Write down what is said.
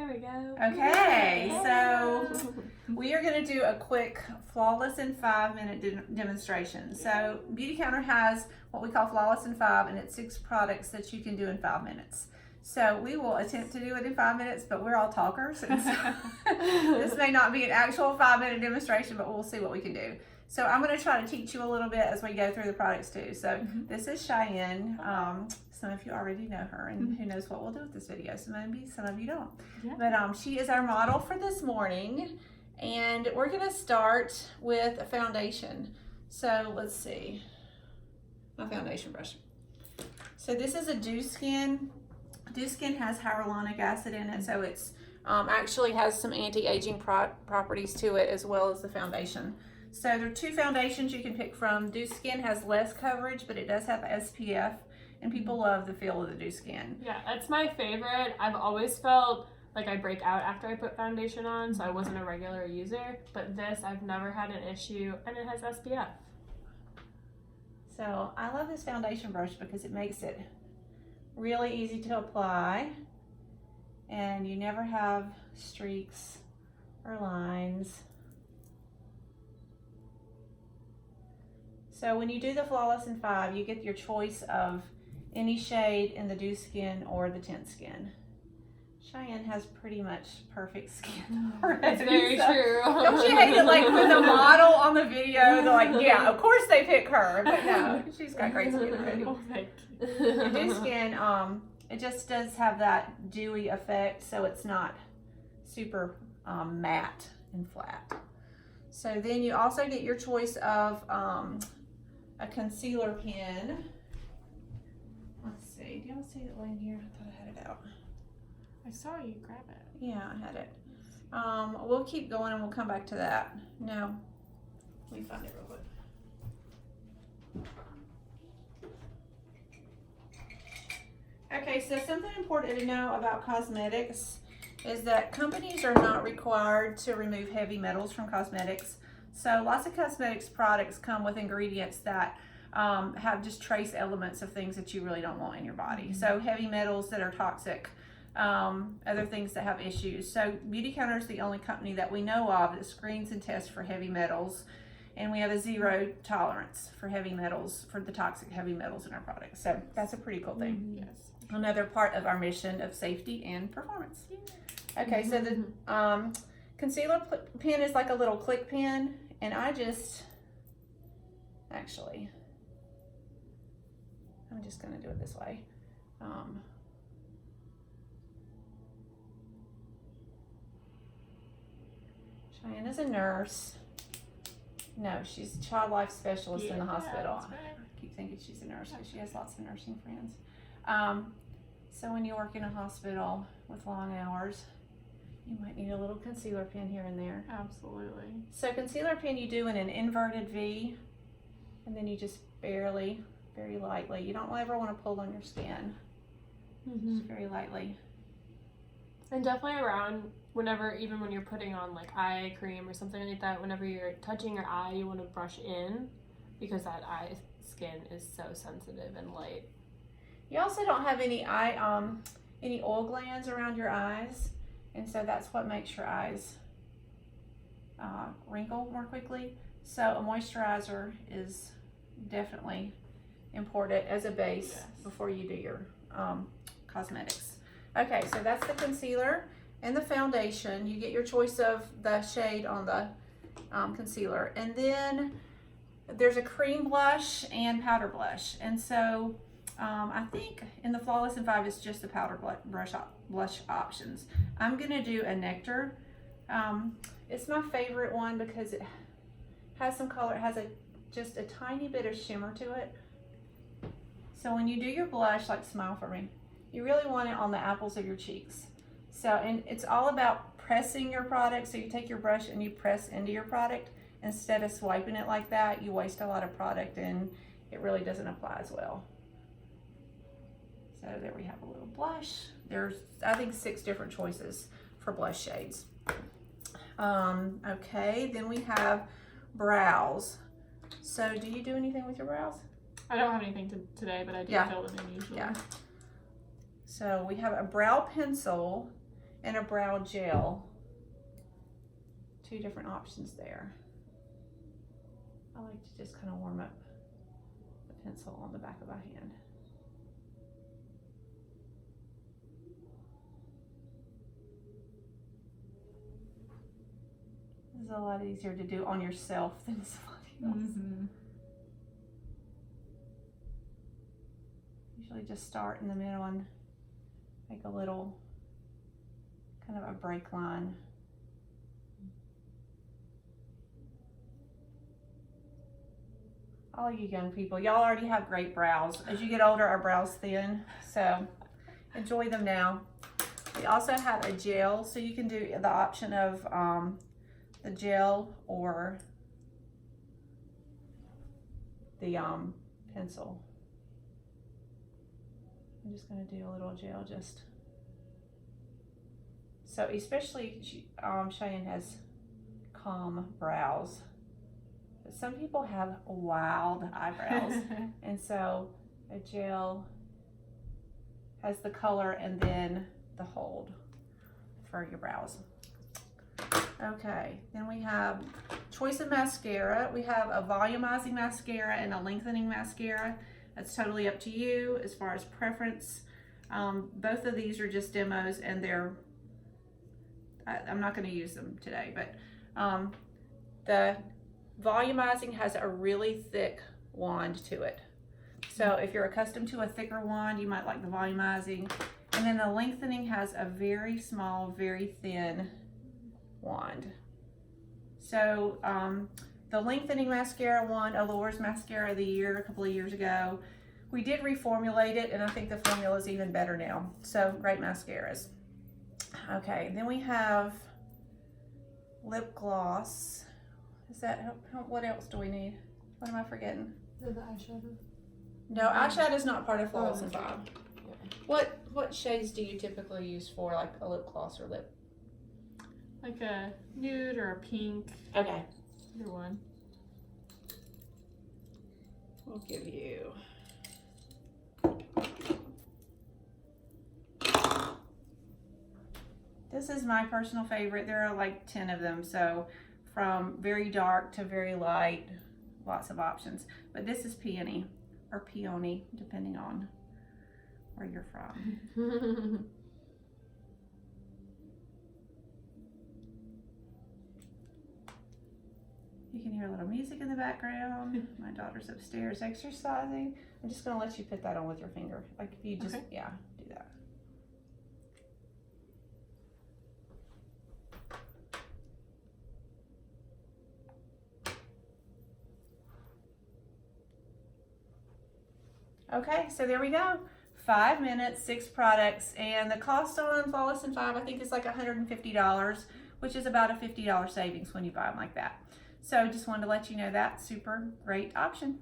There we go. Okay, so we are going to do a quick flawless in 5-minute demonstration. So Beautycounter has what we call flawless in 5, and it's 6 products that you can do in 5 minutes. So we will attempt to do it in 5 minutes, but we're all talkers. And so this may not be an actual 5-minute demonstration, but we'll see what we can do. So I'm going to try to teach you a little bit as we go through the products too. So this is Cheyenne. Some of you already know her, and who knows what we'll do with this video. So maybe some of you don't. Yeah. But she is our model for this morning, and we're going to start with a foundation. So let's see. My foundation brush. So this is a Dew Skin. Dew Skin has hyaluronic acid in it, so it's actually has some anti-aging properties to it as well as the foundation. So there are 2 foundations you can pick from. Dew Skin has less coverage, but it does have SPF, and people love the feel of the Dew Skin. Yeah, that's my favorite. I've always felt like I break out after I put foundation on, so I wasn't a regular user. But this, I've never had an issue, and it has SPF. So I love this foundation brush because it makes it really easy to apply, and you never have streaks or lines. So when you do the Flawless in 5, you get your choice of any shade in the Dew Skin or the Tint Skin. Cheyenne has pretty much perfect skin already. That's very true. Don't you hate it, like when the model on the video, they're like, yeah, of course they pick her, but no, she's got great skin already. Oh, thank you. The Dew Skin, it just does have that dewy effect, so it's not super matte and flat. So then you also get your choice of a concealer pen. Let's see, do y'all see it laying here? I thought I had it out. I saw you grab it. Yeah, I had it. We'll keep going and we'll come back to that. No, let me find it real quick. Okay, so something important to know about cosmetics is that companies are not required to remove heavy metals from cosmetics. So lots of cosmetics products come with ingredients that have just trace elements of things that you really don't want in your body. So heavy metals that are toxic, other things that have issues. So Beautycounter is the only company that we know of that screens and tests for heavy metals, and we have a 0 tolerance for heavy metals, for the toxic heavy metals in our products. So that's a pretty cool thing. Yes. Another part of our mission of safety and performance. Okay, so the concealer pen is like a little click pen, and I just, actually, I'm just gonna do it this way. Cheyenne is a nurse. No, she's a child life specialist in the hospital. That's right. I keep thinking she's a nurse because she has lots of nursing friends. So when you work in a hospital with long hours, you might need a little concealer pen here and there. Absolutely. So concealer pen you do in an inverted V, and then you just barely, very lightly. You don't ever want to pull on your skin. Just very lightly. And definitely around whenever, even when you're putting on like eye cream or something like that, whenever you're touching your eye, you want to brush in because that eye skin is so sensitive and light. You also don't have any any oil glands around your eyes, and so that's what makes your eyes wrinkle more quickly. So a moisturizer is definitely important as a base before you do your cosmetics. Okay, so that's the concealer and the foundation. You get your choice of the shade on the concealer, and then there's a cream blush and powder blush. And so I think in the Flawless in 5 it's just the powder blush options. I'm gonna do a Nectar. It's my favorite one because it has some color. It has just a tiny bit of shimmer to it. So when you do your blush, like smile for me, you really want it on the apples of your cheeks. So, and it's all about pressing your product. So you take your brush and you press into your product instead of swiping it like that. You waste a lot of product and it really doesn't apply as well. So there we have a little blush. There's, I think, 6 different choices for blush shades. Okay, then we have brows. So do you do anything with your brows? I don't have anything today, but I do fill them in usually. Yeah. So we have a brow pencil, and a brow gel. Two different options there. I like to just kind of warm up the pencil on the back of my hand. This is a lot easier to do on yourself than somebody else. Usually just start in the middle and make a little kind of a break line. All you young people, y'all already have great brows. As you get older, our brows thin, so enjoy them now. We also have a gel, so you can do the option of the gel or the pencil. I'm just going to do a little gel just so, especially Cheyenne has calm brows, but some people have wild eyebrows and so a gel has the color and then the hold for your brows. Okay, then we have choice of mascara. We have a volumizing mascara and a lengthening mascara. That's totally up to you as far as preference. Both of these are just demos and I'm not going to use them today, but the volumizing has a really thick wand to it. So if you're accustomed to a thicker wand, you might like the volumizing. And then the lengthening has a very small, very thin wand. So the lengthening mascara won Allure's Mascara of the Year a couple of years ago. We did reformulate it, and I think the formula is even better now. So great mascaras. Okay, then we have lip gloss. Is that, what else do we need? What am I forgetting? Is the eyeshadow? No, eyeshadow is not part of Flawless and 5. Yeah. What shades do you typically use for like a lip gloss or lip? Like a nude or a pink. Okay. Either one. We'll give you. This is my personal favorite. There are like 10 of them, so from very dark to very light, lots of options. But this is Peony, or Peony, depending on where you're from. You can hear a little music in the background. My daughter's upstairs exercising. I'm just gonna let you put that on with your finger. Like if you just, Okay. yeah, do that. Okay, so there we go. 5 minutes, 6 products, and the cost on Flawless and 5 I think is like $150, which is about a $50 savings when you buy them like that. So just wanted to let you know that super great option.